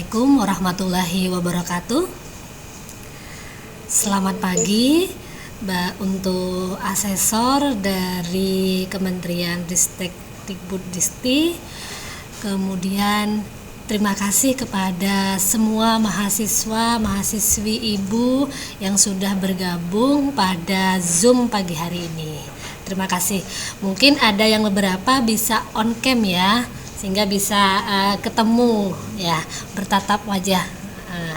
Assalamualaikum warahmatullahi wabarakatuh. Selamat pagi untuk asesor dari Kementerian Ristek Dikbud-Dikti. Kemudian terima kasih kepada semua mahasiswa-mahasiswi Ibu yang sudah bergabung pada Zoom pagi hari ini. Terima kasih. Mungkin ada yang beberapa bisa on cam ya, sehingga bisa ketemu ya, bertatap wajah.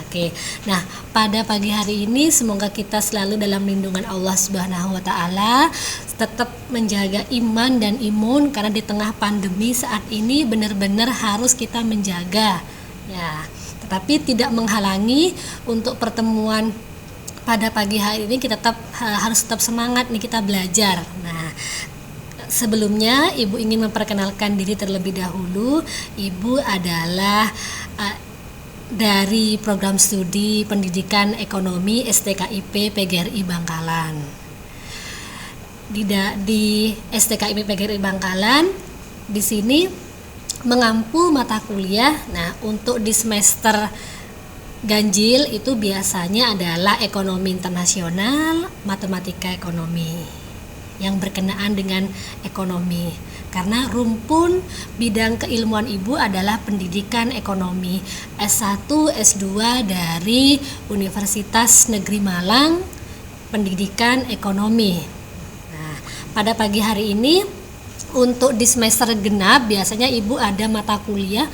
Oke. Nah, pada pagi hari ini semoga kita selalu dalam lindungan Allah Subhanahu wa taala, tetap menjaga iman dan imun, karena di tengah pandemi saat ini benar-benar harus kita menjaga ya. Tetapi tidak menghalangi untuk pertemuan pada pagi hari ini kita harus tetap semangat nih, kita belajar. Nah, sebelumnya Ibu ingin memperkenalkan diri terlebih dahulu. Ibu adalah dari program studi pendidikan ekonomi STKIP PGRI Bangkalan. Di STKIP PGRI Bangkalan di sini mengampu mata kuliah. Nah, untuk di semester ganjil itu biasanya adalah ekonomi internasional, matematika ekonomi yang berkenaan dengan ekonomi. Karena rumpun bidang keilmuan Ibu adalah pendidikan ekonomi S1, S2 dari Universitas Negeri Malang, pendidikan ekonomi. Nah, pada pagi hari ini untuk di semester genap biasanya Ibu ada mata kuliah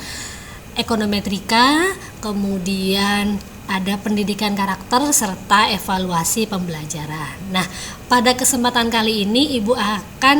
ekonometrika, kemudian ada pendidikan karakter serta evaluasi pembelajaran. Nah, pada kesempatan kali ini Ibu akan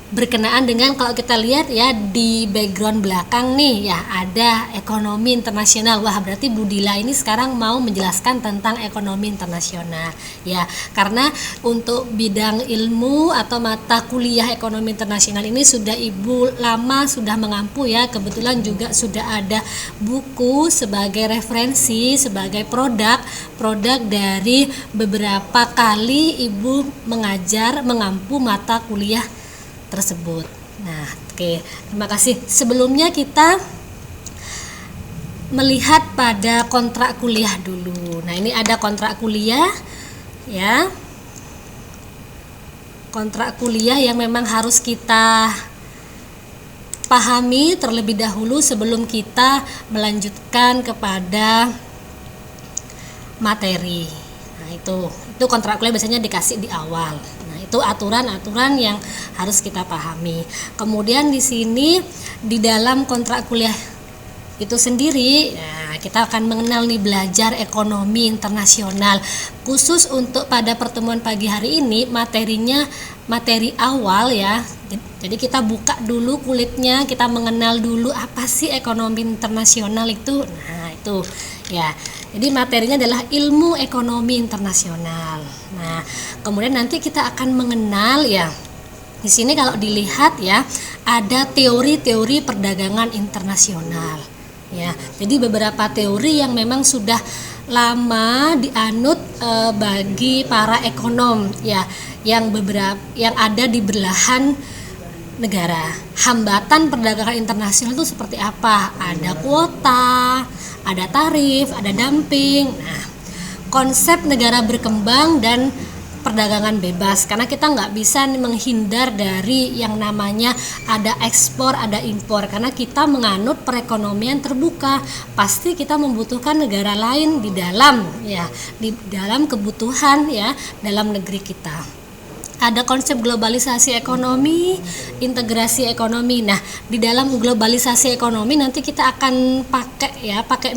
berkenaan dengan, kalau kita lihat ya di background belakang nih ya, ada ekonomi internasional. Wah, berarti Bu Dila ini sekarang mau menjelaskan tentang ekonomi internasional ya, karena untuk bidang ilmu atau mata kuliah ekonomi internasional ini sudah Ibu lama sudah mengampu ya. Kebetulan juga sudah ada buku sebagai referensi, sebagai produk dari beberapa kali Ibu mengampu mata kuliah tersebut. Nah, oke, terima kasih. Sebelumnya kita melihat pada kontrak kuliah dulu. Nah, ini ada kontrak kuliah ya. Kontrak kuliah yang memang harus kita pahami terlebih dahulu sebelum kita melanjutkan kepada materi. Nah, itu kontrak kuliah biasanya dikasih di awal. Nah, itu aturan-aturan yang harus kita pahami. Kemudian di sini di dalam kontrak kuliah itu sendiri, nah, kita akan mengenal nih, belajar ekonomi internasional. Khusus untuk pada pertemuan pagi hari ini materinya materi awal ya. Jadi kita buka dulu kulitnya, kita mengenal dulu apa sih ekonomi internasional itu. Nah, itu ya. Jadi materinya adalah ilmu ekonomi internasional. Nah, kemudian nanti kita akan mengenal ya. Di sini kalau dilihat ya, ada teori-teori perdagangan internasional. Ya, jadi beberapa teori yang memang sudah lama dianut bagi para ekonom ya, yang ada di belahan negara. Hambatan perdagangan internasional itu seperti apa? Ada kuota, ada tarif, ada dumping. Nah, konsep negara berkembang dan perdagangan bebas, karena kita nggak bisa menghindar dari yang namanya ada ekspor, ada impor, karena kita menganut perekonomian terbuka. Pasti kita membutuhkan negara lain di dalam kebutuhan ya dalam negeri kita. Ada konsep globalisasi ekonomi, integrasi ekonomi. Nah, di dalam globalisasi ekonomi nanti kita akan pakai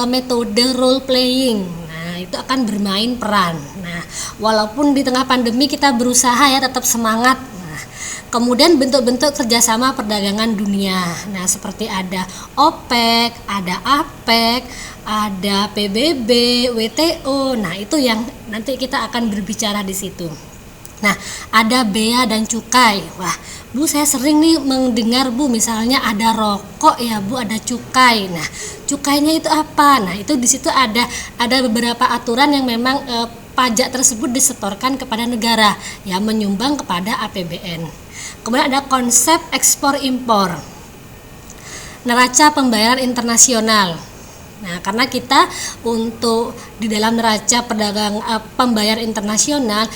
metode role playing. Nah, itu akan bermain peran. Nah, walaupun di tengah pandemi kita berusaha ya tetap semangat. Nah, kemudian bentuk-bentuk kerjasama perdagangan dunia. Nah, seperti ada OPEC, ada APEC, ada PBB, WTO. Nah, itu yang nanti kita akan berbicara di situ. Nah, ada bea dan cukai. Wah, Bu, saya sering nih mendengar Bu, misalnya ada rokok ya Bu, ada cukai. Nah, cukainya itu apa? Nah, itu di situ ada beberapa aturan yang memang pajak tersebut disetorkan kepada negara ya, menyumbang kepada APBN. Kemudian ada konsep ekspor impor, neraca pembayaran internasional. Nah, karena kita untuk di dalam neraca pembayar internasional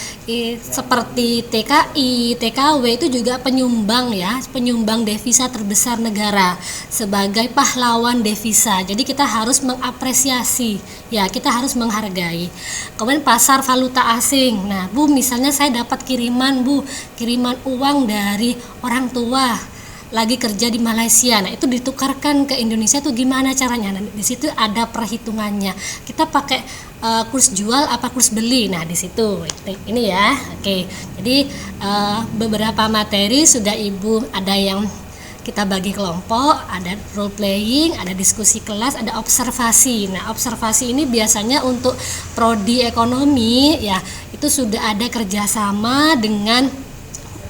seperti TKI, TKW itu juga penyumbang ya, penyumbang devisa terbesar negara sebagai pahlawan devisa. Jadi kita harus mengapresiasi, ya kita harus menghargai. Kemudian pasar valuta asing. Nah, Bu, misalnya saya dapat kiriman uang dari orang tua lagi kerja di Malaysia. Nah, itu ditukarkan ke Indonesia tuh gimana caranya? Nah, di situ ada perhitungannya. Kita pakai kurs jual apa kurs beli. Nah, di situ ini ya. Oke. Jadi beberapa materi sudah Ibu ada yang kita bagi kelompok, ada role playing, ada diskusi kelas, ada observasi. Nah, observasi ini biasanya untuk prodi ekonomi ya, itu sudah ada kerjasama dengan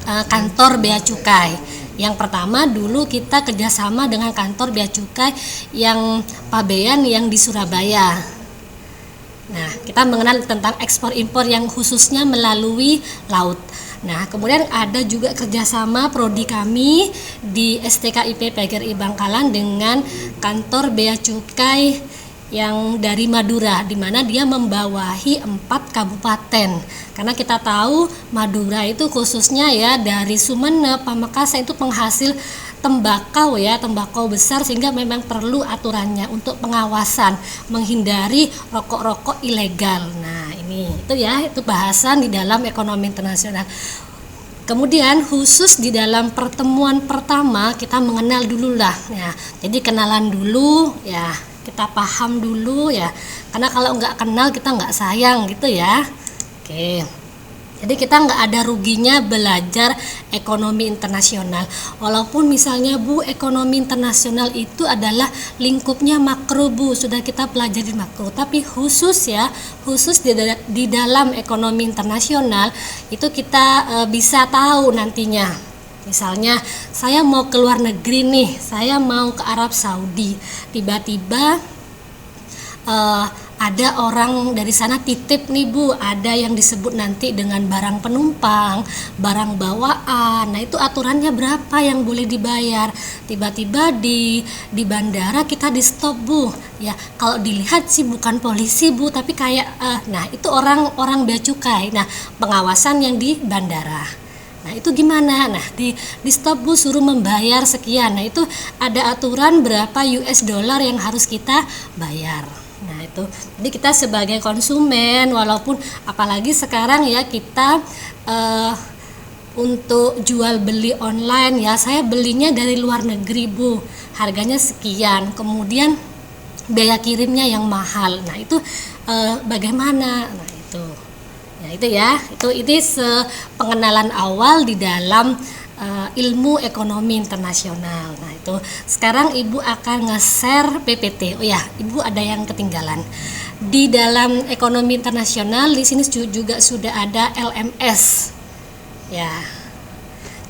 kantor Bea Cukai. Yang pertama dulu kita kerjasama dengan kantor Bea Cukai yang Pabean yang di Surabaya. Nah, kita mengenal tentang ekspor impor yang khususnya melalui laut. Nah, kemudian ada juga kerjasama prodi kami di STKIP PGRI Bangkalan dengan kantor Bea Cukai yang dari Madura, di mana dia membawahi 4 kabupaten. Karena kita tahu Madura itu khususnya ya dari Sumeneb, Pamekasan itu penghasil tembakau ya, tembakau besar, sehingga memang perlu aturannya untuk pengawasan, menghindari rokok-rokok ilegal. Nah, itu bahasan di dalam ekonomi internasional. Kemudian khusus di dalam pertemuan pertama kita mengenal dulu lah ya. Jadi kenalan dulu ya, kita paham dulu ya, karena kalau nggak kenal kita nggak sayang gitu ya. Oke, jadi kita nggak ada ruginya belajar ekonomi internasional, walaupun misalnya Bu, ekonomi internasional itu adalah lingkupnya makro Bu, sudah kita pelajari makro, tapi khusus di dalam ekonomi internasional itu kita bisa tahu nantinya. Misalnya saya mau ke luar negeri nih, saya mau ke Arab Saudi, tiba-tiba ada orang dari sana titip nih Bu, ada yang disebut nanti dengan barang penumpang, barang bawaan. Nah, itu aturannya berapa yang boleh dibayar. Tiba-tiba di bandara kita di stop Bu. Ya, kalau dilihat sih bukan polisi Bu, tapi kayak nah itu orang bea cukai. Nah, pengawasan yang di bandara. Nah, itu gimana? Nah, di stop Bu, suruh membayar sekian. Nah, itu ada aturan berapa US dollar yang harus kita bayar. Nah, itu. Jadi kita sebagai konsumen, walaupun apalagi sekarang ya kita untuk jual beli online ya, saya belinya dari luar negeri Bu. Harganya sekian. Kemudian biaya kirimnya yang mahal. Nah, itu bagaimana? Nah, itu. Ya, itu ya, ini pengenalan awal di dalam ilmu ekonomi internasional. Nah, itu sekarang Ibu akan nge-share PPT. Oh ya, Ibu ada yang ketinggalan. Di dalam ekonomi internasional di sini juga sudah ada LMS. Ya.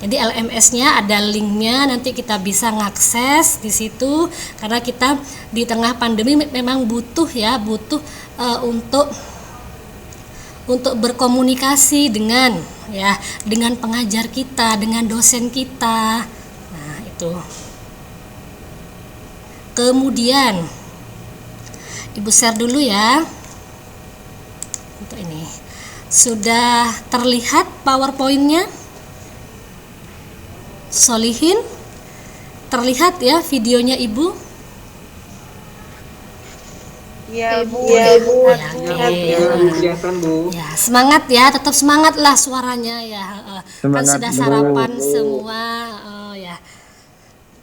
Jadi LMS-nya ada linknya, nanti kita bisa ngakses di situ karena kita di tengah pandemi memang butuh untuk berkomunikasi dengan pengajar kita, dengan dosen kita. Nah, itu. Kemudian Ibu share dulu ya. Untuk ini. Sudah terlihat PowerPoint-nya? Solihin? Terlihat ya videonya Ibu? Iya Bu. Kelihatan Bu. Ya, semangat ya, tetap semangat lah suaranya ya. Kan sudah sarapan Bu. semua, ya.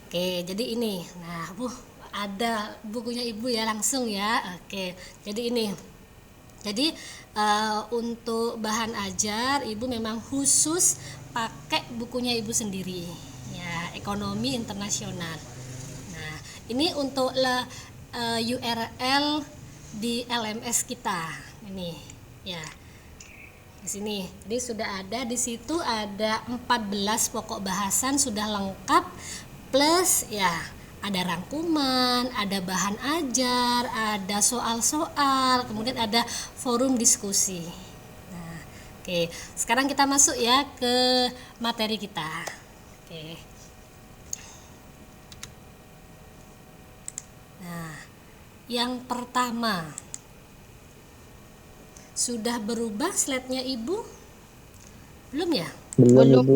Oke, jadi ini. Nah, Bu, ada bukunya Ibu ya langsung ya. Oke, jadi ini. Jadi untuk bahan ajar Ibu memang khusus pakai bukunya Ibu sendiri. Ya, ekonomi internasional. Nah, ini untuk URL di LMS kita ini ya, di sini. Jadi sudah ada di situ, ada 14 pokok bahasan sudah lengkap, plus ya ada rangkuman, ada bahan ajar, ada soal-soal, kemudian ada forum diskusi. Nah, oke, sekarang kita masuk ya ke materi kita. Oke. Nah, yang pertama. Sudah berubah slide-nya Ibu? Belum ya? Belum,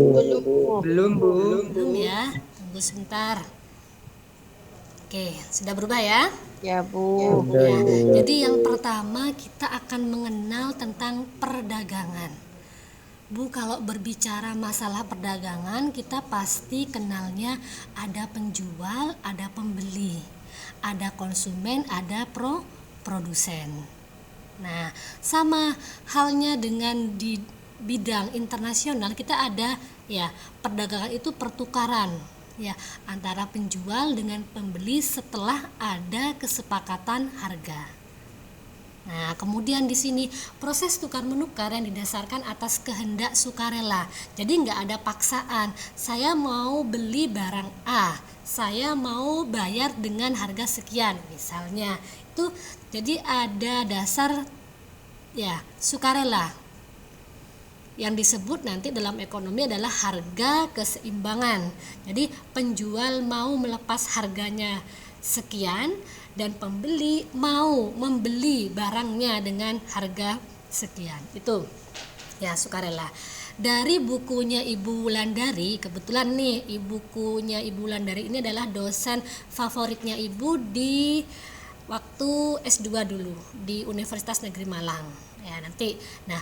Belum ya. Tunggu sebentar. Oke, sudah berubah ya? Ya, Bu. Ya, jadi yang pertama kita akan mengenal tentang perdagangan. Bu, kalau berbicara masalah perdagangan, kita pasti kenalnya ada penjual, ada pembeli, ada konsumen, ada produsen. Nah, sama halnya dengan di bidang internasional, kita ada ya, perdagangan itu pertukaran ya antara penjual dengan pembeli setelah ada kesepakatan harga. Nah, kemudian di sini proses tukar menukar yang didasarkan atas kehendak sukarela. Jadi nggak ada paksaan. Saya mau beli barang A, saya mau bayar dengan harga sekian, misalnya. Itu jadi ada dasar ya sukarela. Yang disebut nanti dalam ekonomi adalah harga keseimbangan. Jadi penjual mau melepas harganya sekian dan pembeli mau membeli barangnya dengan harga sekian. Itu ya sukarela. Dari bukunya Ibu Wulandari, kebetulan nih bukunya Ibu Wulandari ini adalah dosen favoritnya Ibu di waktu S2 dulu di Universitas Negeri Malang. Ya, nanti. Nah,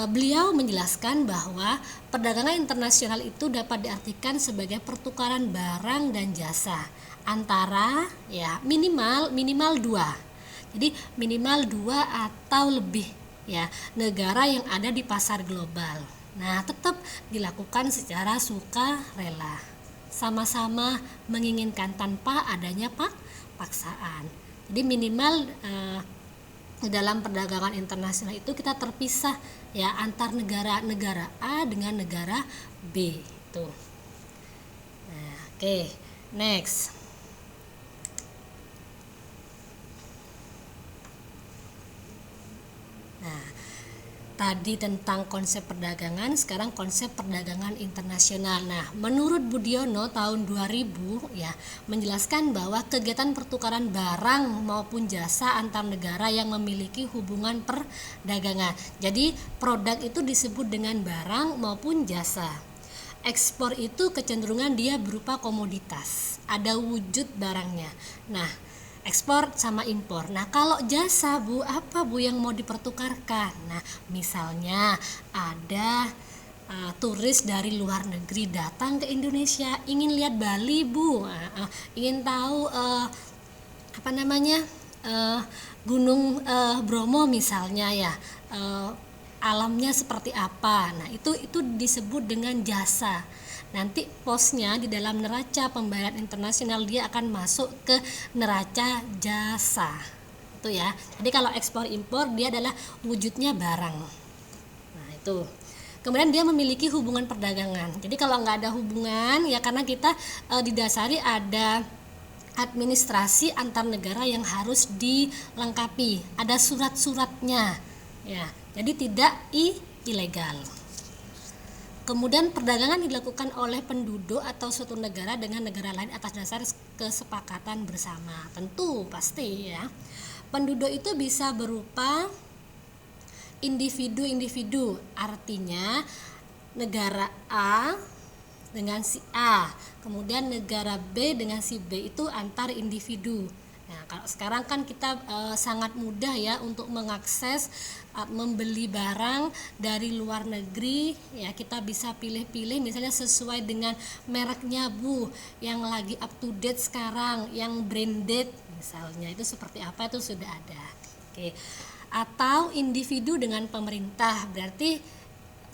beliau menjelaskan bahwa perdagangan internasional itu dapat diartikan sebagai pertukaran barang dan jasa antara ya minimal 2. Jadi minimal 2 atau lebih ya negara yang ada di pasar global. Nah, tetap dilakukan secara sukarela. Sama-sama menginginkan tanpa adanya paksaan. Jadi minimal dalam perdagangan internasional itu kita terpisah ya antar negara A dengan negara B itu. Nah, oke. Next. Nah, tadi tentang konsep perdagangan, sekarang konsep perdagangan internasional. Nah, menurut Budiono tahun 2000 ya menjelaskan bahwa kegiatan pertukaran barang maupun jasa antar negara yang memiliki hubungan perdagangan. Jadi produk itu disebut dengan barang maupun jasa. Ekspor itu kecenderungan dia berupa komoditas, ada wujud barangnya. Nah, ekspor sama impor. Nah, kalau jasa Bu, apa Bu yang mau dipertukarkan? Nah, misalnya ada turis dari luar negeri datang ke Indonesia, ingin lihat Bali Bu, ingin tahu Gunung Bromo misalnya ya, alamnya seperti apa. Nah, itu disebut dengan jasa. Nanti posnya di dalam neraca pembayaran internasional dia akan masuk ke neraca jasa. Itu ya. Jadi kalau ekspor impor dia adalah wujudnya barang. Nah, itu. Kemudian dia memiliki hubungan perdagangan. Jadi kalau nggak ada hubungan ya karena kita didasari ada administrasi antar negara yang harus dilengkapi. Ada surat-suratnya. Ya, jadi tidak ilegal. Kemudian perdagangan dilakukan oleh penduduk atau suatu negara dengan negara lain atas dasar kesepakatan bersama. Tentu pasti ya. Penduduk itu bisa berupa individu-individu. Artinya negara A dengan si A, kemudian negara B dengan si B itu antar individu. Nah, kalau sekarang kan kita sangat mudah ya untuk mengakses membeli barang dari luar negeri ya, kita bisa pilih-pilih misalnya sesuai dengan mereknya Bu, yang lagi up to date sekarang, yang branded misalnya, itu seperti apa itu sudah ada. Oke. Atau individu dengan pemerintah, berarti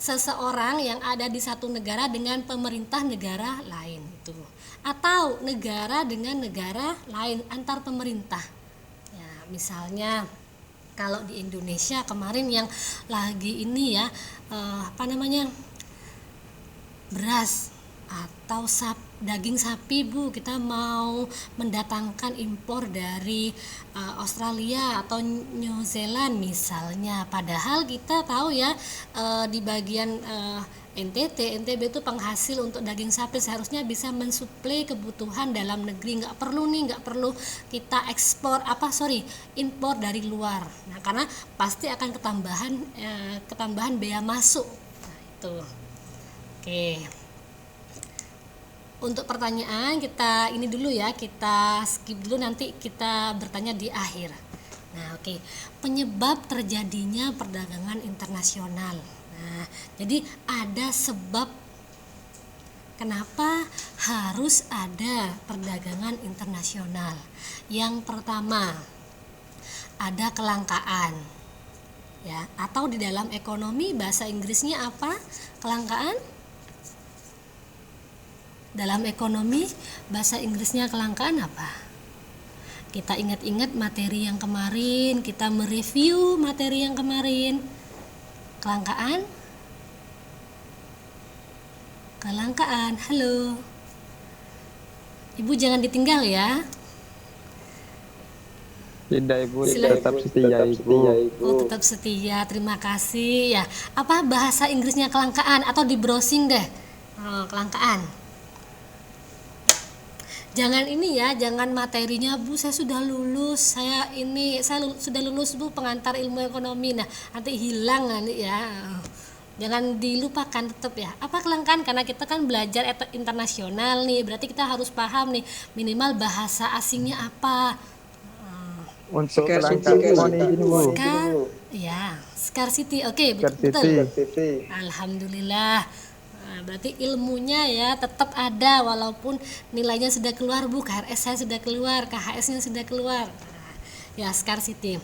seseorang yang ada di satu negara dengan pemerintah negara lain itu. Atau negara dengan negara lain antar pemerintah ya, misalnya kalau di Indonesia kemarin yang lagi ini ya beras atau sapi daging sapi Bu, kita mau mendatangkan impor dari Australia atau New Zealand misalnya, padahal kita tahu ya di bagian NTT, NTB itu penghasil untuk daging sapi, seharusnya bisa mensuplai kebutuhan dalam negeri, nggak perlu kita impor dari luar. Nah, karena pasti akan ketambahan bea masuk. Nah, itu. Oke. Untuk pertanyaan kita ini dulu ya, kita skip dulu, nanti kita bertanya di akhir. Nah, oke. Penyebab terjadinya perdagangan internasional. Nah, jadi ada sebab kenapa harus ada perdagangan internasional. Yang pertama, ada kelangkaan. Ya, atau di dalam ekonomi bahasa Inggrisnya apa? Kelangkaan? Dalam ekonomi bahasa Inggrisnya kelangkaan apa? Kita ingat-ingat materi yang kemarin, kita mereview materi yang kemarin. Kelangkaan? Kelangkaan, halo. Ibu jangan ditinggal ya. Tidak Ibu, tetap setia Ibu. Oh, tetap setia, terima kasih ya. Apa bahasa Inggrisnya kelangkaan, atau di browsing deh. Kelangkaan. Jangan ini ya, jangan materinya Bu, saya sudah lulus, saya sudah lulus Bu, pengantar ilmu ekonomi. Nah, nanti hilang nanti ya. Jangan dilupakan tetap ya. Apa kelangkaan? Karena kita kan belajar internasional nih, berarti kita harus paham nih minimal bahasa asingnya apa. Untuk kelangkaan ini Bu. Scarcity. Oke, betul. Alhamdulillah. Nah, berarti ilmunya ya tetap ada walaupun nilainya sudah keluar Bu, KRS saya sudah keluar, KHS-nya sudah keluar. Nah, ya scarcity.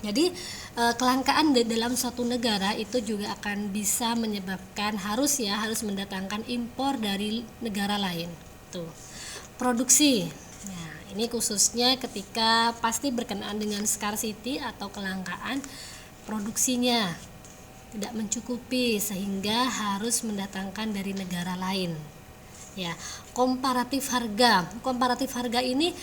Jadi kelangkaan dalam suatu negara itu juga akan bisa menyebabkan harus mendatangkan impor dari negara lain. Tuh. Produksi. Nah, ini khususnya ketika pasti berkenaan dengan scarcity atau kelangkaan produksinya tidak mencukupi sehingga harus mendatangkan dari negara lain. Ya, komparatif harga ini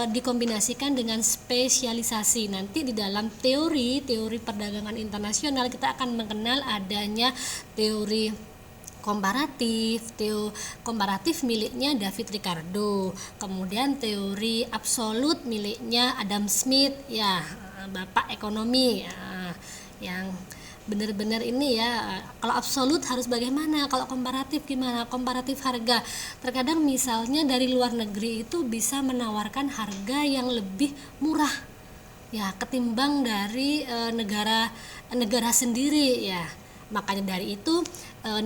dikombinasikan dengan spesialisasi. Nanti di dalam teori perdagangan internasional kita akan mengenal adanya teori komparatif miliknya David Ricardo, kemudian teori absolut miliknya Adam Smith ya, bapak ekonomi yang benar-benar ini ya. Kalau absolut harus bagaimana, kalau komparatif gimana? Komparatif harga, terkadang misalnya dari luar negeri itu bisa menawarkan harga yang lebih murah ya ketimbang dari negara sendiri ya. Makanya dari itu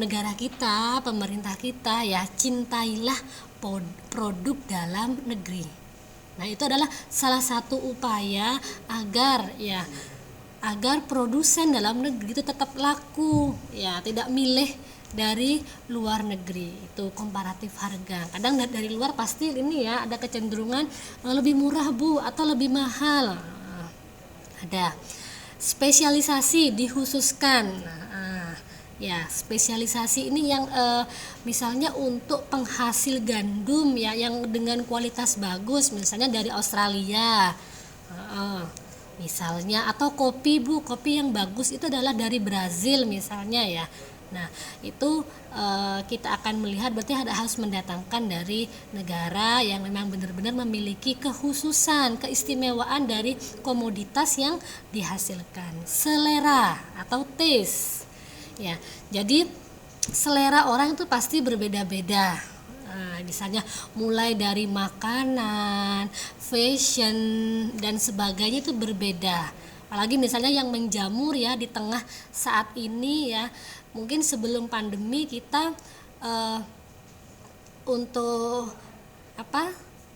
negara kita, pemerintah kita ya, cintailah produk dalam negeri. Nah, itu adalah salah satu upaya agar produsen dalam negeri itu tetap laku ya, tidak milih dari luar negeri. Itu komparatif harga. Kadang dari luar pasti ini ya ada kecenderungan lebih murah Bu atau lebih mahal. Ada spesialisasi dikhususkan. Ya, spesialisasi ini yang misalnya untuk penghasil gandum ya yang dengan kualitas bagus, misalnya dari Australia. Misalnya, atau kopi Bu, kopi yang bagus itu adalah dari Brazil misalnya ya. Nah, itu kita akan melihat berarti harus mendatangkan dari negara yang memang benar-benar memiliki kekhususan, keistimewaan dari komoditas yang dihasilkan. Selera atau taste. Ya, jadi selera orang itu pasti berbeda-beda. Misalnya mulai dari makanan, fashion dan sebagainya itu berbeda. Apalagi misalnya yang menjamur ya di tengah saat ini ya. Mungkin sebelum pandemi kita untuk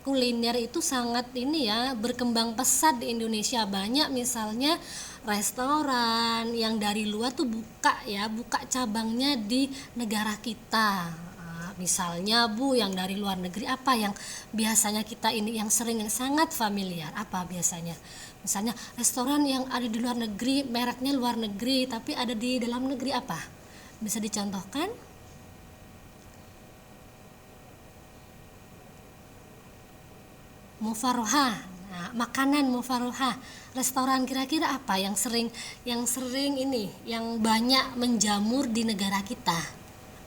kuliner itu sangat ini ya, berkembang pesat di Indonesia. Banyak misalnya restoran yang dari luar tuh buka cabangnya di negara kita. Misalnya Bu, yang dari luar negeri apa yang biasanya kita ini yang sangat familiar, apa biasanya? Misalnya restoran yang ada di luar negeri, mereknya luar negeri tapi ada di dalam negeri, apa? Bisa dicontohkan? mufarohah. Nah, makanan mufarohah, restoran kira-kira apa yang sering ini, yang banyak menjamur di negara kita?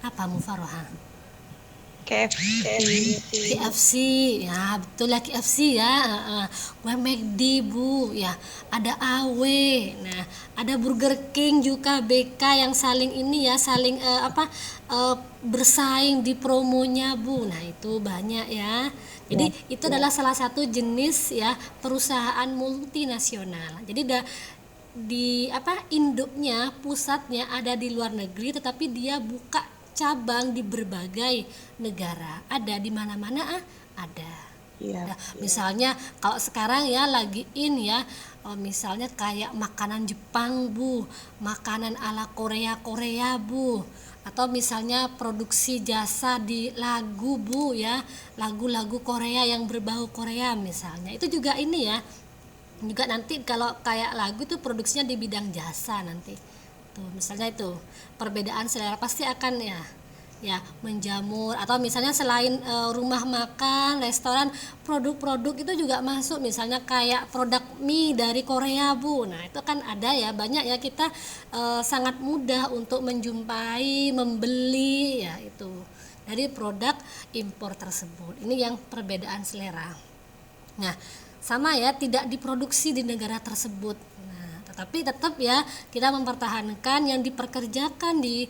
Apa mufarohah? KFC. KFC, ya betul lah KFC ya, gue McD bu, ya ada AW, nah ada Burger King juga BK yang saling ini ya, saling bersaing di promonya bu, nah itu banyak ya. Jadi itu adalah salah satu jenis ya perusahaan multinasional. Jadi induknya, pusatnya ada di luar negeri, tetapi dia buka cabang di berbagai negara. Ada di mana-mana ada. Iya. Nah, misalnya kalau sekarang ya lagi ya, misalnya kayak makanan Jepang bu, makanan ala Korea bu, atau misalnya produksi jasa di lagu bu ya, lagu-lagu Korea yang berbau Korea misalnya, itu juga ini ya, juga nanti kalau kayak lagu tuh produksinya di bidang jasa nanti tuh, misalnya itu perbedaan selera pasti akan ya menjamur. Atau misalnya selain rumah makan, restoran, produk-produk itu juga masuk, misalnya kayak produk mie dari Korea bu, nah itu kan ada ya, banyak ya, kita sangat mudah untuk menjumpai, membeli ya itu dari produk impor tersebut. Ini yang perbedaan selera. Nah sama ya, tidak diproduksi di negara tersebut, tapi tetap ya kita mempertahankan yang diperkerjakan di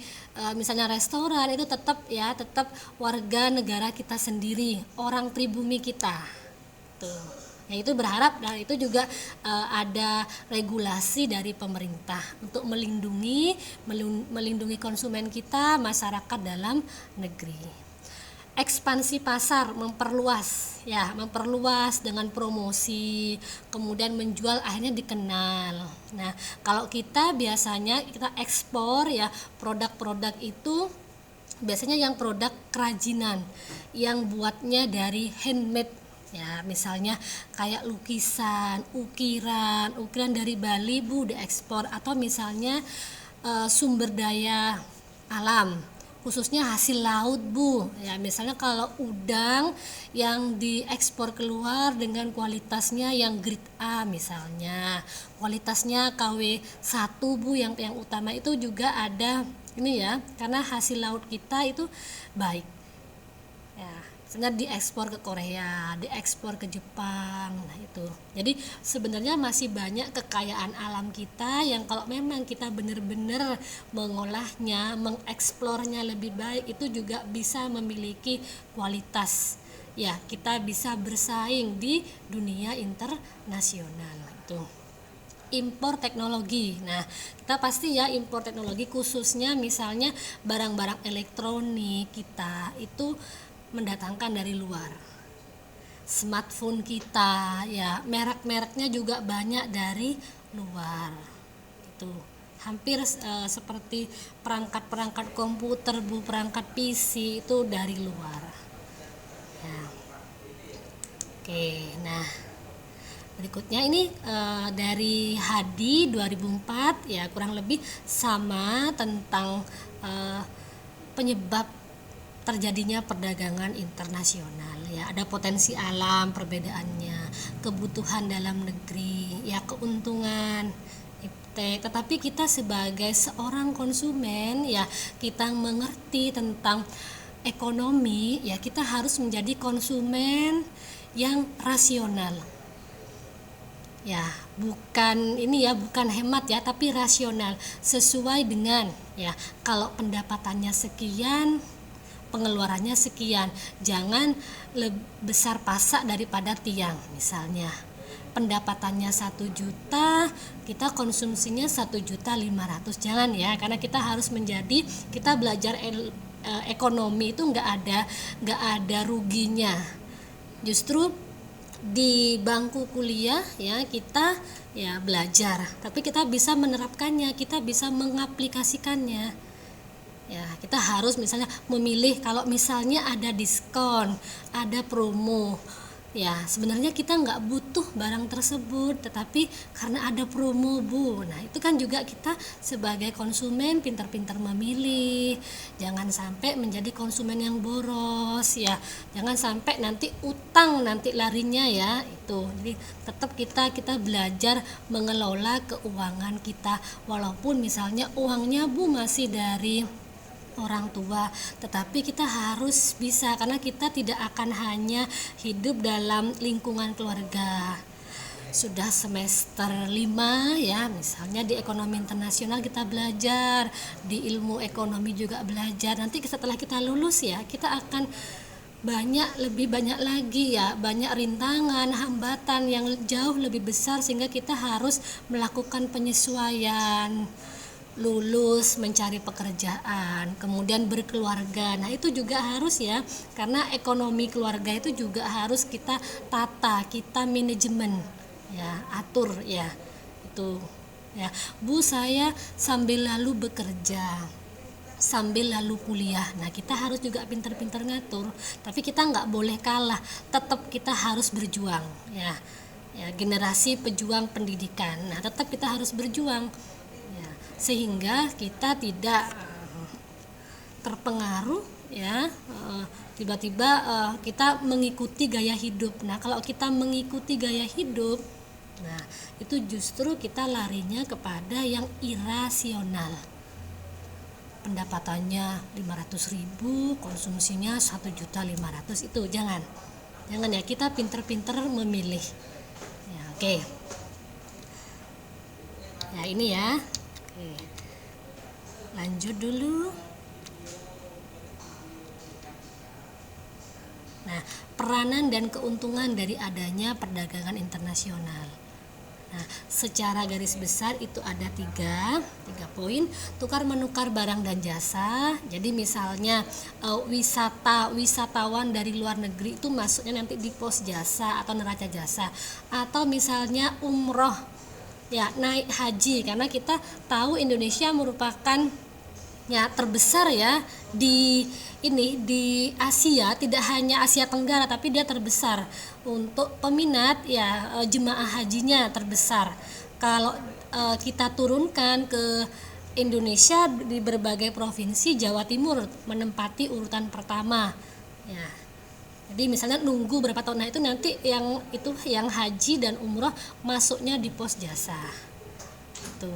misalnya restoran itu tetap warga negara kita sendiri, orang pribumi kita tuh. Ya itu berharap, dan itu juga ada regulasi dari pemerintah untuk melindungi konsumen kita, masyarakat dalam negeri. Ekspansi pasar, memperluas dengan promosi, kemudian menjual, akhirnya dikenal. Nah kalau kita biasanya kita ekspor ya produk-produk itu biasanya yang produk kerajinan, yang buatnya dari handmade ya, misalnya kayak lukisan, ukiran dari Bali bu diekspor, atau misalnya sumber daya alam, khususnya hasil laut bu ya, misalnya kalau udang yang diekspor keluar dengan kualitasnya yang grade A, misalnya kualitasnya KW1 bu, yang utama itu juga ada ini ya, karena hasil laut kita itu baik ya, misalnya diekspor ke Korea, diekspor ke Jepang. Nah itu jadi sebenarnya masih banyak kekayaan alam kita yang kalau memang kita benar-benar mengolahnya, mengeksplornya lebih baik, itu juga bisa memiliki kualitas ya, kita bisa bersaing di dunia internasional. Itu impor teknologi. Nah kita pasti ya impor teknologi, khususnya misalnya barang-barang elektronik kita itu mendatangkan dari luar. Smartphone kita ya merek-mereknya juga banyak dari luar. Itu hampir seperti perangkat-perangkat komputer bu, perangkat PC itu dari luar ya. Oke, nah berikutnya ini dari Hadi 2004 ya, kurang lebih sama tentang penyebab terjadinya perdagangan internasional ya. Ada potensi alam perbedaannya, kebutuhan dalam negeri ya, keuntungan iptek. Tetapi kita sebagai seorang konsumen ya, kita mengerti tentang ekonomi ya, kita harus menjadi konsumen yang rasional ya, bukan hemat ya, tapi rasional, sesuai dengan ya, kalau pendapatannya sekian, pengeluarannya sekian, jangan lebih besar pasak daripada tiang. Misalnya pendapatannya 1 juta, kita konsumsinya 1.500.000, jangan ya, karena kita harus kita belajar ekonomi itu nggak ada ruginya. Justru di bangku kuliah ya kita ya belajar, tapi kita bisa menerapkannya, kita bisa mengaplikasikannya ya. Kita harus misalnya memilih, kalau misalnya ada diskon, ada promo ya sebenarnya kita nggak butuh barang tersebut, tetapi karena ada promo Bu, nah itu kan juga kita sebagai konsumen pintar-pintar memilih, jangan sampai menjadi konsumen yang boros ya, jangan sampai nanti utang nanti larinya ya itu. Jadi tetap kita belajar mengelola keuangan kita, walaupun misalnya uangnya Bu masih dari orang tua, tetapi kita harus bisa, karena kita tidak akan hanya hidup dalam lingkungan keluarga. Sudah semester 5 ya, misalnya di ekonomi internasional kita belajar, di ilmu ekonomi juga belajar. Nanti setelah kita lulus ya, kita akan lebih banyak lagi ya, banyak rintangan, hambatan yang jauh lebih besar, sehingga kita harus melakukan penyesuaian, lulus, mencari pekerjaan, kemudian berkeluarga. Nah itu juga harus ya, karena ekonomi keluarga itu juga harus kita tata, kita manajemen ya, atur ya itu ya. Bu, saya sambil lalu bekerja, sambil lalu kuliah. Nah kita harus juga pintar-pintar ngatur, tapi kita nggak boleh kalah, tetap kita harus berjuang ya, generasi pejuang pendidikan. Nah tetap kita harus berjuang ya, sehingga kita tidak terpengaruh ya, tiba-tiba kita mengikuti gaya hidup. Nah kalau kita mengikuti gaya hidup, nah itu justru kita larinya kepada yang irasional. Pendapatannya 500.000, konsumsinya 1.500.000, itu jangan ya, kita pinter-pinter memilih ya. Oke ya, ini ya. Oke, lanjut dulu. Nah, peranan dan keuntungan dari adanya perdagangan internasional. Nah, secara garis besar itu ada tiga poin. Tukar menukar barang dan jasa. Jadi misalnya wisatawan dari luar negeri itu masuknya nanti di pos jasa atau neraca jasa, atau misalnya umroh ya, naik haji, karena kita tahu Indonesia merupakan ya terbesar ya di Asia, tidak hanya Asia Tenggara, tapi dia terbesar untuk peminat ya, jemaah hajinya terbesar. Kalau kita turunkan ke Indonesia, di berbagai provinsi, Jawa Timur menempati urutan pertama ya. Jadi misalnya nunggu berapa tahun, nah itu nanti yang haji dan umroh masuknya di pos jasa. Itu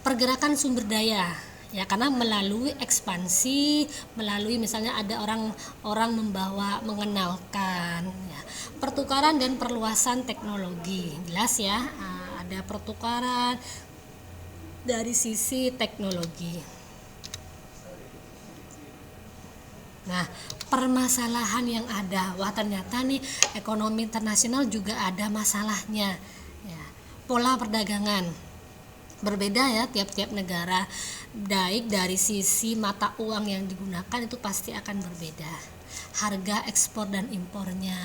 pergerakan sumber daya ya, karena melalui ekspansi, melalui misalnya ada orang mengenalkan ya. Pertukaran dan perluasan teknologi, jelas ya, ada pertukaran dari sisi teknologi. Nah, permasalahan yang ada, wah ternyata nih ekonomi internasional juga ada masalahnya ya. Pola perdagangan berbeda ya tiap-tiap negara, baik dari sisi mata uang yang digunakan itu pasti akan berbeda. Harga ekspor dan impornya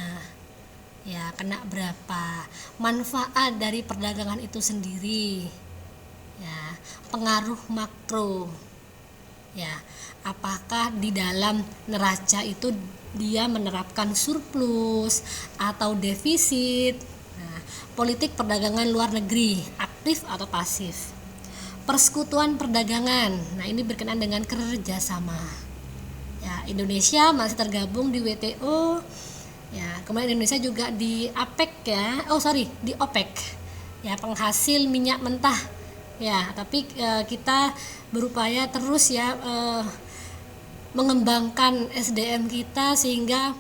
ya kena berapa, manfaat dari perdagangan itu sendiri ya, pengaruh makro ya, apakah di dalam neraca itu dia menerapkan surplus atau defisit. Nah, politik perdagangan luar negeri, aktif atau pasif. Persekutuan perdagangan, nah ini berkenaan dengan kerjasama ya, Indonesia masih tergabung di WTO ya, kemudian Indonesia juga di APEC ya, di OPEC ya, penghasil minyak mentah ya, tapi kita berupaya terus ya mengembangkan SDM kita, sehingga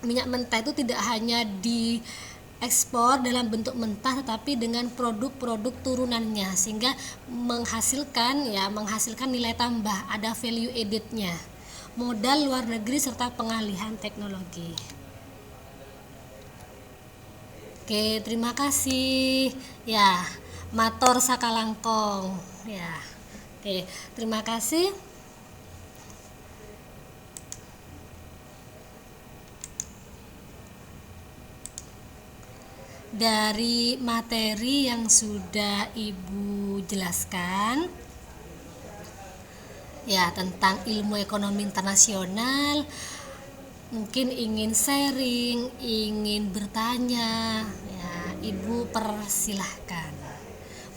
minyak mentah itu tidak hanya diekspor dalam bentuk mentah, tetapi dengan produk-produk turunannya, sehingga menghasilkan nilai tambah, ada value added-nya, modal luar negeri serta pengalihan teknologi. Oke, terima kasih ya, matur sakalangkong ya. Oke, terima kasih. Dari materi yang sudah Ibu jelaskan ya tentang ilmu ekonomi internasional, mungkin ingin sharing, ingin bertanya, ya Ibu persilahkan.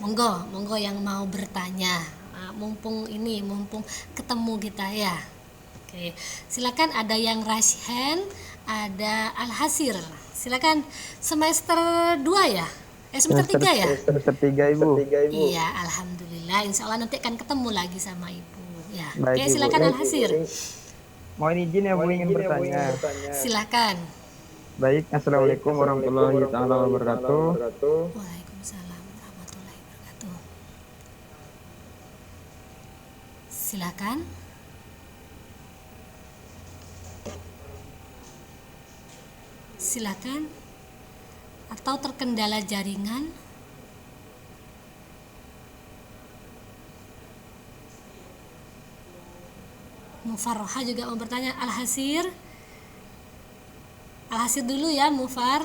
Monggo yang mau bertanya. Mumpung ketemu kita ya. Oke, silakan, ada yang raise hand, ada Alhasir. Silakan, semester 2 ya? Semester 3 ya? Semester 3 Ibu. Iya, alhamdulillah. Insya Allah nanti akan ketemu lagi sama Ibu. Ya, Baik, oke, Ibu. silakan Alhasir. Mohon izin ya Bu, ingin bertanya. Silakan. Baik, Assalamualaikum warahmatullahi taala wabarakatuh. Waalaikumsalam warahmatullahi wabarakatuh. Silakan. Silakan. Atau terkendala jaringan? Mufarroha juga mau bertanya. Alhasir dulu ya, Mufar.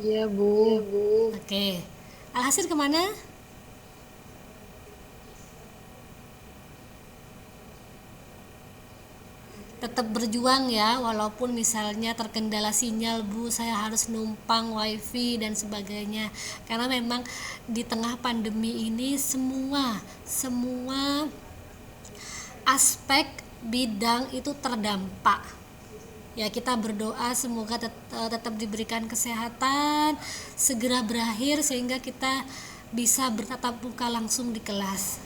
Iya, Bu. Oke. Alhasir kemana? Tetap berjuang ya, walaupun misalnya terkendala sinyal, Bu, saya harus numpang wifi dan sebagainya, karena memang di tengah pandemi ini semua aspek bidang itu terdampak ya. Kita berdoa semoga tetap diberikan kesehatan, segera berakhir sehingga kita bisa bertatap muka langsung di kelas,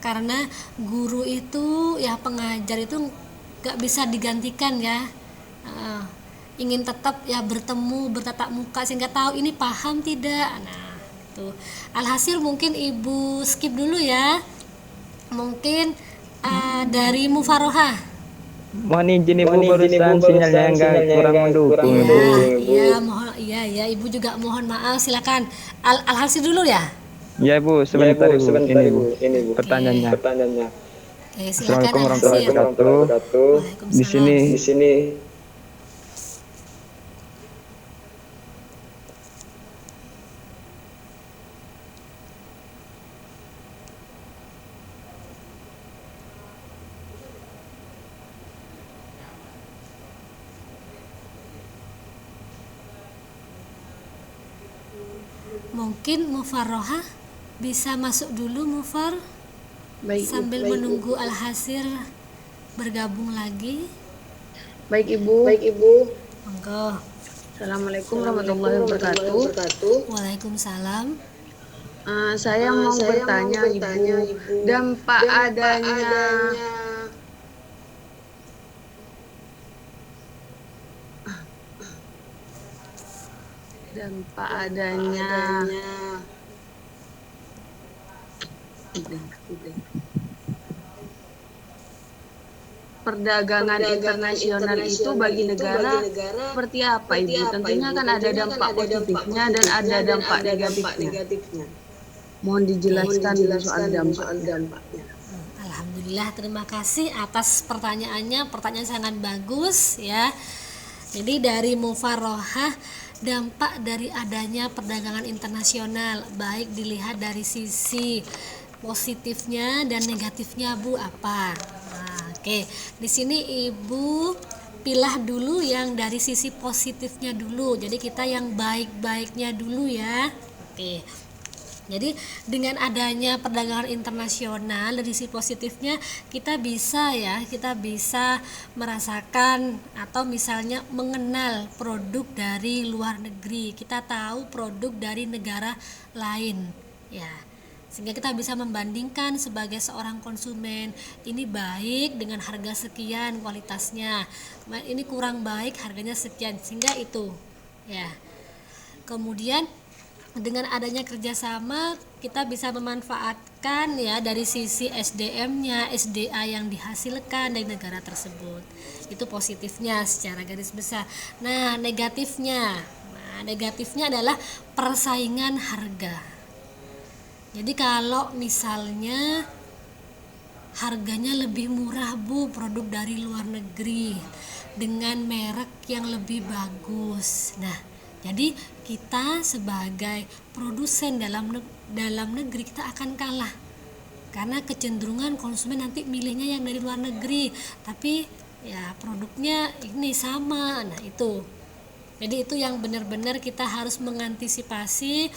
karena guru itu ya, pengajar itu gak bisa digantikan ya. Ingin tetap ya bertemu, bertatap muka sehingga tahu ini paham tidak. Nah itu Alhasil, mungkin Ibu skip dulu ya, mungkin dari Mufaroha. Mohon izin Ibu, barusan sinyalnya enggak kurang mendukung Ibu. Iya, Ibu juga mohon maaf. Silakan Alhasil dulu ya. Ya Ibu, sebentar Ibu. Ini Bu, pertanyaannya. Oke, silakan. Assalamualaikum warahmatullahi wabarakatuh. Di sini mungkin Mufarroha bisa masuk dulu, Mufar. Baik, sambil menunggu Alhasir bergabung lagi. Baik, Ibu. Monggo. Assalamualaikum warahmatullahi wabarakatuh. Waalaikumsalam. Saya mau bertanya, Ibu, dampak adanya perdagangan internasional itu bagi negara seperti apa, Ibu? Tentunya kan ada dampak positifnya dan ada dampak negatifnya. Mohon dijelaskan soal dampaknya. Alhamdulillah, terima kasih atas pertanyaannya. Pertanyaan sangat bagus ya. Jadi dari Mufarrohah, dampak dari adanya perdagangan internasional, baik dilihat dari sisi positifnya dan negatifnya, Bu, apa? Oke, di sini Ibu pilah dulu yang dari sisi positifnya dulu. Jadi kita yang baik-baiknya dulu ya. Oke. Jadi dengan adanya perdagangan internasional, dari sisi positifnya kita bisa merasakan atau misalnya mengenal produk dari luar negeri. Kita tahu produk dari negara lain ya. Sehingga kita bisa membandingkan sebagai seorang konsumen, ini baik dengan harga sekian kualitasnya, ini kurang baik harganya sekian, sehingga itu ya. Kemudian dengan adanya kerjasama kita bisa memanfaatkan ya dari sisi SDM-nya, SDA yang dihasilkan dari negara tersebut. Itu positifnya secara garis besar. Nah, negatifnya adalah persaingan harga. Jadi kalau misalnya harganya lebih murah, Bu, produk dari luar negeri dengan merek yang lebih bagus. Nah, jadi kita sebagai produsen dalam negeri kita akan kalah. Karena kecenderungan konsumen nanti milihnya yang dari luar negeri. Tapi ya produknya ini sama. Nah itu, jadi itu yang benar-benar kita harus mengantisipasi.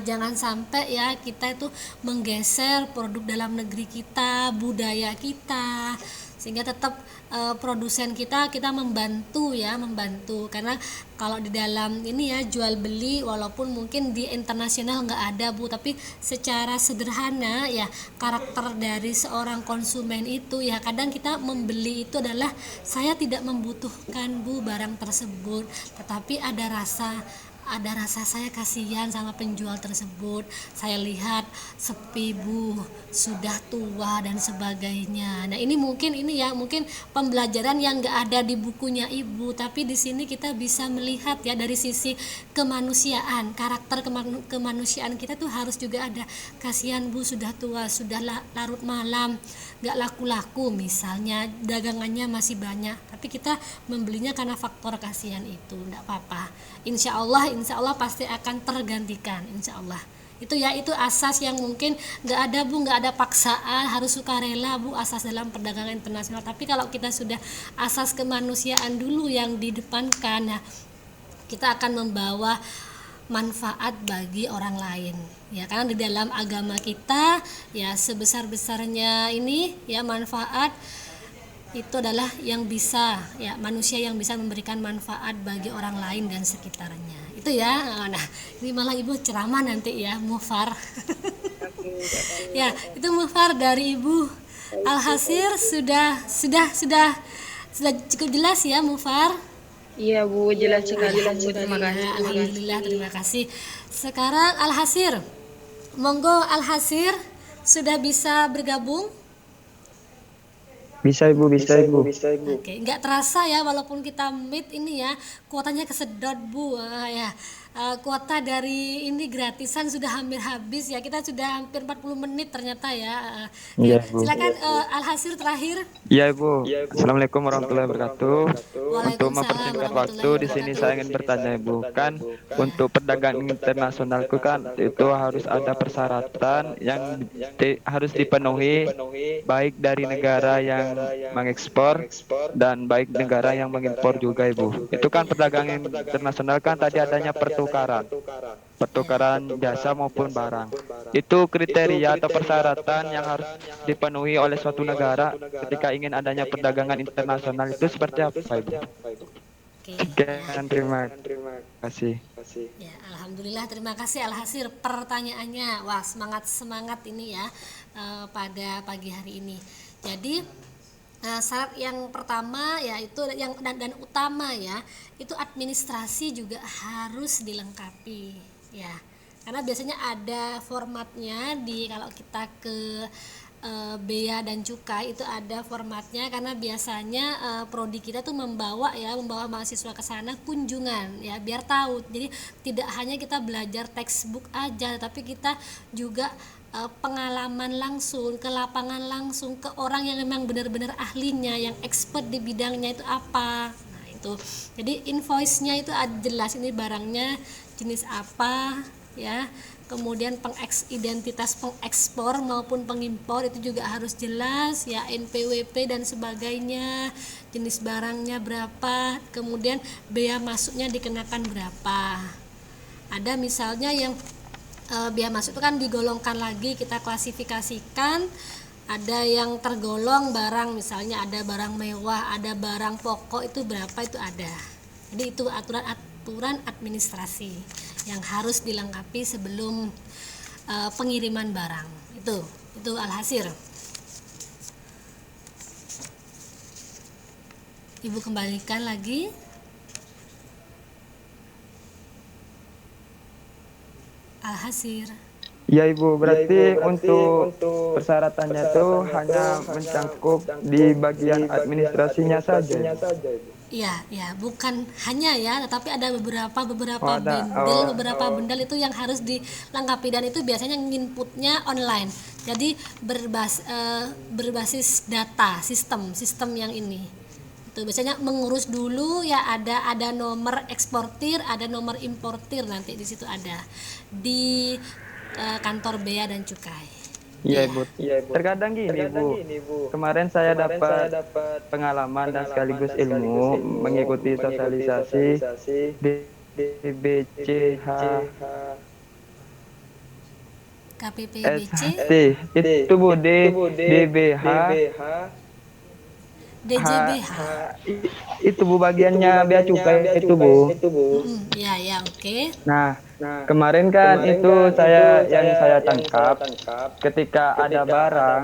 Jangan sampai ya kita itu menggeser produk dalam negeri kita, budaya kita, sehingga tetap produsen kita membantu karena kalau di dalam ini ya jual beli, walaupun mungkin di internasional nggak ada Bu, tapi secara sederhana ya karakter dari seorang konsumen itu ya kadang kita membeli itu adalah saya tidak membutuhkan Bu barang tersebut, tetapi ada rasa saya kasihan sama penjual tersebut, saya lihat sepi Bu, sudah tua dan sebagainya. Nah ini mungkin pembelajaran yang nggak ada di bukunya Ibu, tapi di sini kita bisa melihat ya dari sisi kemanusiaan, karakter kemanusiaan kita tuh harus juga ada. Kasihan Bu, sudah tua, sudah larut malam, nggak laku-laku misalnya, dagangannya masih banyak, tapi kita membelinya karena faktor kasihan itu. Nggak apa-apa, insya Allah pasti akan tergantikan, insya Allah. Itu asas yang mungkin nggak ada Bu, nggak ada paksaan harus sukarela Bu, asas dalam perdagangan internasional. Tapi kalau kita sudah asas kemanusiaan dulu yang didepankan, ya kita akan membawa manfaat bagi orang lain ya, karena di dalam agama kita ya sebesar-besarnya ini ya manfaat itu adalah yang bisa ya, manusia yang bisa memberikan manfaat bagi orang lain dan sekitarnya itu ya. Nah ini malah Ibu ceramah nanti ya, Mufar. Ya itu Mufar dari Ibu Alhasir. Sudah cukup jelas ya Mufar? Iya Bu, jelas sekali Bu, terima kasih. Alhamdulillah, terima kasih. Sekarang Alhasir, monggo Alhasir sudah bisa bergabung? Bisa Ibu. Oke, nggak terasa ya walaupun kita meet ini ya, kuotanya kesedot Bu. Ya, kuota dari ini gratisan sudah hampir habis ya, kita sudah hampir 40 menit ternyata ya. Iya Bu. Silakan Alhasir terakhir. Iya Ibu. Assalamualaikum warahmatullahi wabarakatuh. Untuk Waalaikumsalam mempersingkat waktu, warahmatullahi di sini saya ingin bertanya Ibu, kan untuk perdagangan internasionalku kan itu harus ada persyaratan yang harus dipenuhi, baik dari negara yang mengekspor dan baik negara yang mengimpor juga Ibu. Itu kan perdagangan internasional kan tadi adanya pertukaran jasa maupun barang. Itu kriteria atau persyaratan yang harus dipenuhi oleh suatu negara ketika ingin adanya perdagangan internasional itu seperti apa Ibu? Sekian, terima kasih. Ya, alhamdulillah, terima kasih Alhasir pertanyaannya. Wah, semangat ini ya pada pagi hari ini. Jadi syarat yang pertama ya itu yang dan utama ya, itu administrasi juga harus dilengkapi ya. Karena biasanya ada formatnya kalau kita ke bea dan cukai itu ada formatnya, karena biasanya prodi kita tuh membawa mahasiswa ke sana kunjungan ya, biar tahu. Jadi tidak hanya kita belajar textbook aja, tapi kita juga pengalaman langsung, ke lapangan langsung, ke orang yang memang benar-benar ahlinya, yang expert di bidangnya itu apa. Nah itu, jadi invoice-nya itu jelas, ini barangnya jenis apa ya, kemudian identitas pengekspor maupun pengimpor itu juga harus jelas ya, NPWP dan sebagainya, jenis barangnya berapa, kemudian bea masuknya dikenakan berapa. Ada misalnya yang bea masuk itu kan digolongkan lagi, kita klasifikasikan, ada yang tergolong barang, misalnya ada barang mewah, ada barang pokok, itu berapa itu ada. Jadi itu aturan administrasi yang harus dilengkapi sebelum pengiriman barang. Itu Alhasir. Ibu kembalikan lagi. Alhasir. Ya Ibu, berarti untuk persyaratannya itu hanya mencakup di bagian administrasinya saja. Ya, bukan hanya ya, tetapi ada beberapa bendel itu yang harus dilengkapi, dan itu biasanya inputnya online. Jadi berbasis data, sistem yang ini. Itu biasanya mengurus dulu ya, ada nomor eksportir, ada nomor importir, nanti di situ ada di kantor bea dan cukai. Iya, ya. Ibu. Terkadang gini, Bu. Kemarin saya dapat pengalaman dan sekaligus ilmu mengikuti sosialisasi DBCH KPPBC, SHT. Itu, Bu, DBH DJBH. itu, Bu, bagiannya bea cukai itu, Bu. Ya, ya, oke. Nah, kemarin kan itu saya tangkap ketika ada barang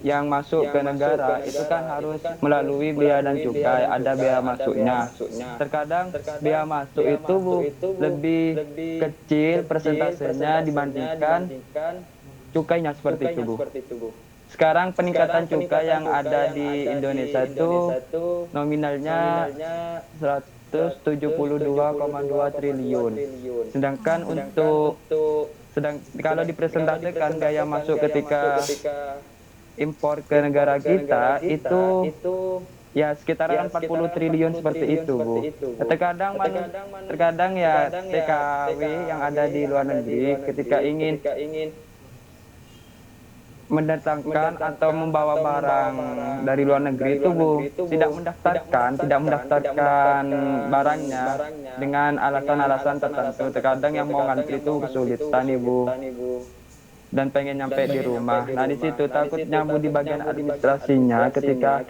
yang masuk ke negara itu kan harus melalui bea dan cukai, ada bea masuknya. Terkadang bea masuk itu, Bu, lebih kecil persentasenya dibandingkan cukainya seperti itu, Bu. Sekarang peningkatan cukai yang ada di Indonesia itu nominalnya 172,2 triliun. Sedangkan kalau dipresentasikan biaya masuk ketika impor ke negara kita itu ya sekitaran 40 triliun seperti itu, Bu. Terkadang ya TKW yang ada di luar negeri ketika ingin mendatangkan atau membawa barang dari luar negeri itu, Bu, tidak mendaftarkan barangnya dengan alasan-alasan tertentu. Terkadang yang mau ngantri itu kesulitan, Ibu, dan pengen nyampe di rumah. Nah, di situ takutnya, Bu, di bagian administrasinya ketika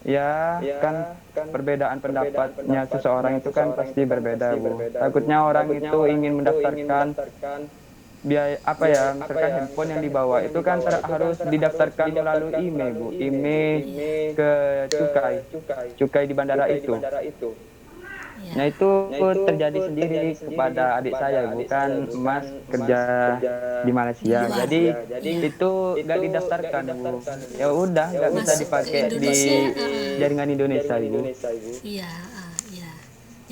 ya kan perbedaan pendapatnya seseorang itu kan pasti berbeda, Bu. Takutnya orang itu ingin mendaftarkan biaya misalkan handphone yang dibawa itu kan harus didaftarkan melalui IMEI, Bu, IMEI ke cukai di bandara itu. Nah, itu terjadi sendiri kepada adik saya, bukan Mas kerja di Malaysia. Jadi itu nggak didaftarkan, Bu. Ya udah, nggak bisa dipakai di jaringan Indonesia, Bu. Iya, iya.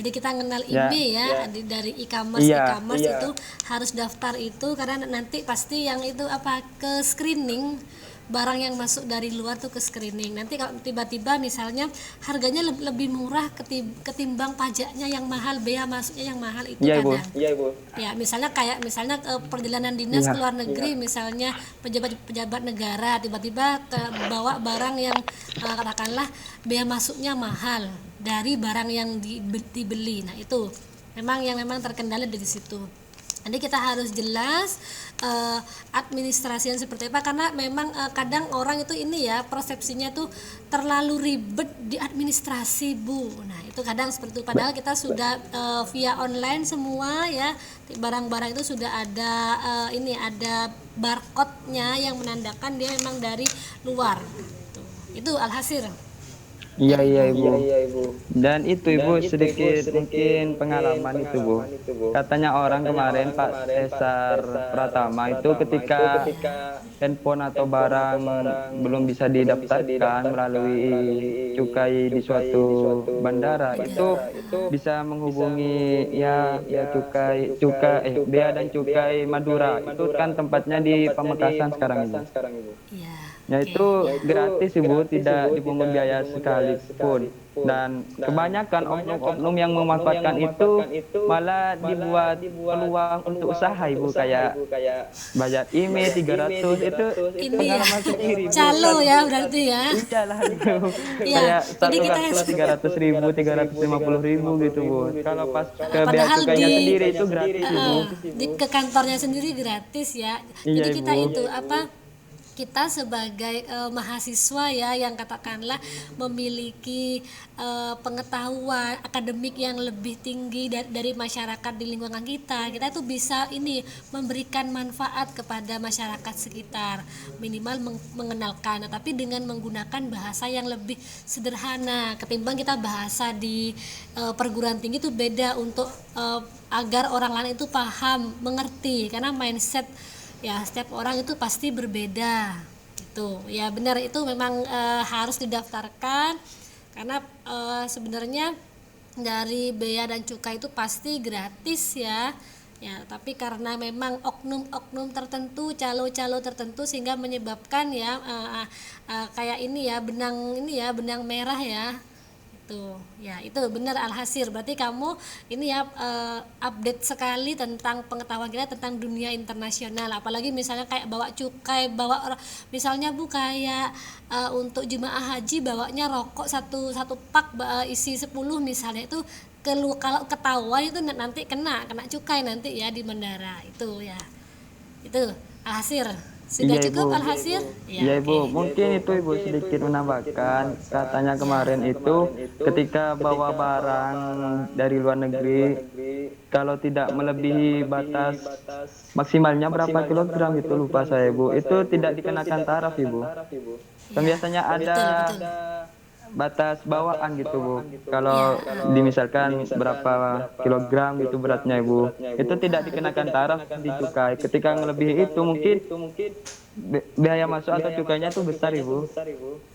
Jadi kita kenal Ya. IMEI ya, dari e-commerce, Iya. itu harus daftar itu karena nanti pasti yang itu ke screening barang yang masuk dari luar tuh ke screening. Nanti kalau tiba-tiba misalnya harganya lebih murah ketimbang pajaknya yang mahal, bea masuknya yang mahal itu Iya, Bu. kadang. Ya, misalnya perjalanan dinas Iya. ke luar negeri, misalnya pejabat negara tiba-tiba bawa barang yang katakanlah bea masuknya mahal dari barang yang dibeli. Nah, itu memang terkendala dari situ. Nanti kita harus jelas administrasi yang seperti apa, karena memang kadang orang itu persepsinya tuh terlalu ribet di administrasi, Bu. Nah, itu kadang seperti itu, padahal kita sudah via online semua ya, barang-barang itu sudah ada ada barcode-nya yang menandakan dia memang dari luar. Itu alhasil. Iya, Ibu. Dan itu, Ibu, sedikit mungkin pengalaman itu, Bu. Katanya orang kemarin Pak Cesar Pratama itu ketika handphone atau barang belum bisa didaftarkan melalui cukai di suatu bandara, itu bisa menghubungi bea dan cukai Madura. Itu kan tempatnya di Pamekasan sekarang, Ibu. Iya. Ya, itu gratis, Ibu, tidak dipungut biaya sekalipun. Dan kebanyakan oknum-oknum yang memanfaatkan itu malah dibuat peluang untuk usaha, Ibu, kayak bayar IMEI 300 itu Ini pengalaman sendiri, Bu. calo ya berarti ya. Iyalah, Ibu. Iya, Kayak jadi satu kita kartu 300.000, 350.000 gitu, Bu. Kalau pas ke bea Padahal cukainya sendiri itu gratis, Ibu. ke kantornya sendiri gratis ya. Iya, Jadi kita Ibu. itu kita sebagai mahasiswa ya, yang katakanlah memiliki pengetahuan akademik yang lebih tinggi dari masyarakat di lingkungan kita itu bisa memberikan manfaat kepada masyarakat sekitar, minimal mengenalkan, tapi dengan menggunakan bahasa yang lebih sederhana ketimbang kita bahasa di perguruan tinggi itu beda, untuk agar orang lain itu paham, mengerti, karena mindset ya setiap orang itu pasti berbeda. Itu ya benar, itu memang harus didaftarkan, karena sebenarnya dari bea dan cukai itu pasti gratis ya, tapi karena memang oknum-oknum tertentu, calo-calo tertentu, sehingga menyebabkan kayak benang merah ya. Itu ya, itu benar Alhasir. Berarti kamu ini ya update sekali tentang pengetahuan kita tentang dunia internasional. Apalagi misalnya kayak bawa cukai, misalnya Bu kayak untuk jemaah haji bawanya rokok satu pak isi 10 misalnya, itu kalau ketahuan itu nanti kena cukai nanti ya di bandara itu ya. Itu Alhasir. Sudah Iya cukup Ibu. Alhasir? Iya Ya, Ibu, oke. mungkin itu Ibu sedikit menambahkan, katanya kemarin itu ketika bawa barang dari luar negeri, kalau tidak melebihi batas maksimalnya berapa kilogram itu lupa saya Ibu, itu tidak dikenakan taraf Ibu. Kan Ya, biasanya ada betul betul. batas bawaan gitu Bu. Ya, Kalau dimisalkan berapa kilogram gitu beratnya Ibu, itu tidak dikenakan taraf di cukai. Ketika melebihi itu mungkin biaya masuk atau cukainya tuh besar Ibu.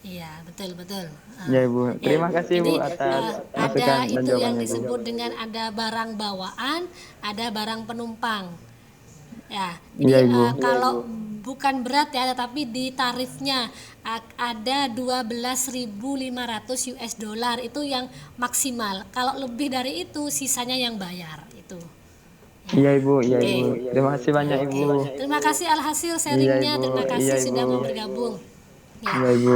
iya betul betul. Ya Ibu, Ya, terima kasih jadi Bu atas masukan ada dan itu yang jawabannya Bu. disebut dengan ada barang bawaan, ada barang penumpang. Ya, Iya jadi Ibu. kalau bukan berat ya, tetapi di tarifnya ada 12.500 US dollar itu yang maksimal. Kalau lebih dari itu sisanya yang bayar itu. Iya Ibu, iya Oke. Ibu. Terima kasih banyak Oke. Ibu. Terima kasih Alhasil Iya sharingnya, Ibu, terima iya kasih Ibu. sudah mau bergabung. Ya, Iya Ibu.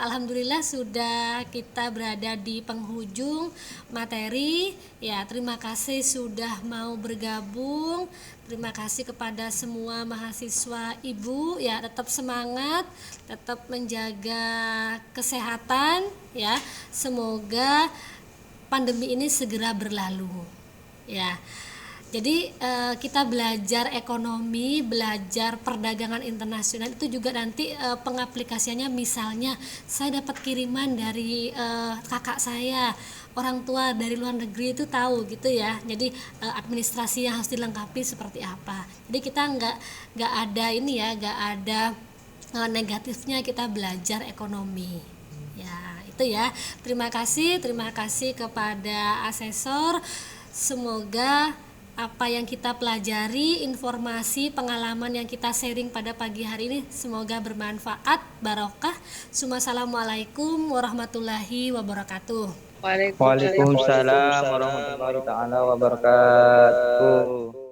alhamdulillah sudah kita berada di penghujung materi. Ya, terima kasih sudah mau bergabung. Terima kasih kepada semua mahasiswa Ibu. Ya, tetap semangat, tetap menjaga kesehatan. Ya, semoga pandemi ini segera berlalu. Ya. Jadi kita belajar ekonomi, belajar perdagangan internasional itu juga nanti pengaplikasiannya, misalnya saya dapat kiriman dari kakak saya, orang tua dari luar negeri itu tahu gitu ya. Jadi administrasi yang harus dilengkapi seperti apa. Jadi kita nggak ada ini ya, nggak ada negatifnya kita belajar ekonomi. Ya, itu ya. Terima kasih kepada asesor. Semoga apa yang kita pelajari, informasi, pengalaman yang kita sharing pada pagi hari ini semoga bermanfaat, barokah. Assalamualaikum warahmatullahi wabarakatuh. Waalaikumsalam. Waalaikumsalam warahmatullahi taala wabarakatuh.